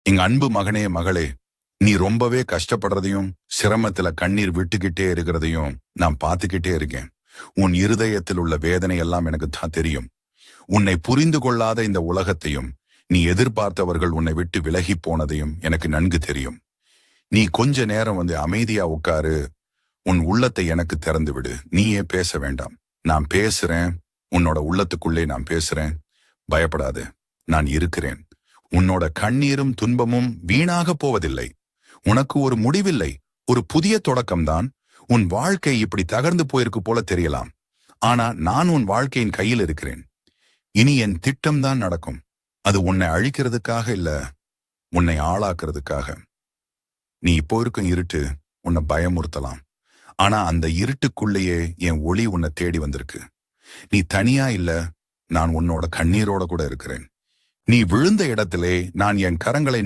எங்க அன்பு மகனே மகளே, நீ ரொம்பவே கஷ்டப்படுறதையும் சிரமத்துல கண்ணீர் விட்டுக்கிட்டே இருக்கிறதையும் நான் பார்த்துக்கிட்டே இருக்கேன். உன் இருதயத்தில் உள்ள வேதனை எல்லாம் எனக்கு தான் தெரியும். உன்னை புரிந்து கொள்ளாத இந்த உலகத்தையும் நீ எதிர்பார்த்தவர்கள் உன்னை விட்டு விலகி போனதையும் எனக்கு நன்கு தெரியும். நீ கொஞ்ச நேரம் அமைதியா உட்காரு. உன் உள்ளத்தை எனக்கு திறந்து விடு. நீயே பேச வேண்டாம். நான் பேசுறேன். உன்னோட உள்ளத்துக்குள்ளே நான் பேசுறேன். பயப்படாது. நான் இருக்கிறேன். உன்னோட கண்ணீரும் துன்பமும் வீணாக போவதில்லை. உனக்கு ஒரு முடிவில்லை, ஒரு புதிய தொடக்கம்தான். உன் வாழ்க்கை இப்படி தகர்ந்து போயிருக்கு போல தெரியலாம். ஆனா நான் உன் வாழ்க்கையின் கையில் இருக்கிறேன். இனி என் திட்டம் தான் நடக்கும். அது உன்னை அழிக்கிறதுக்காக இல்ல, உன்னை ஆளாக்குறதுக்காக. நீ இப்போ இருக்கும் இருட்டு உன்னை பயமுறுத்தலாம். ஆனா அந்த இருட்டுக்குள்ளேயே என் ஒளி உன்னை தேடி வந்திருக்கு. நீ தனியா இல்ல, நான் உன்னோட கண்ணீரோட கூட இருக்கிறேன். நீ விழுந்த இடத்திலே நான் என் கரங்களை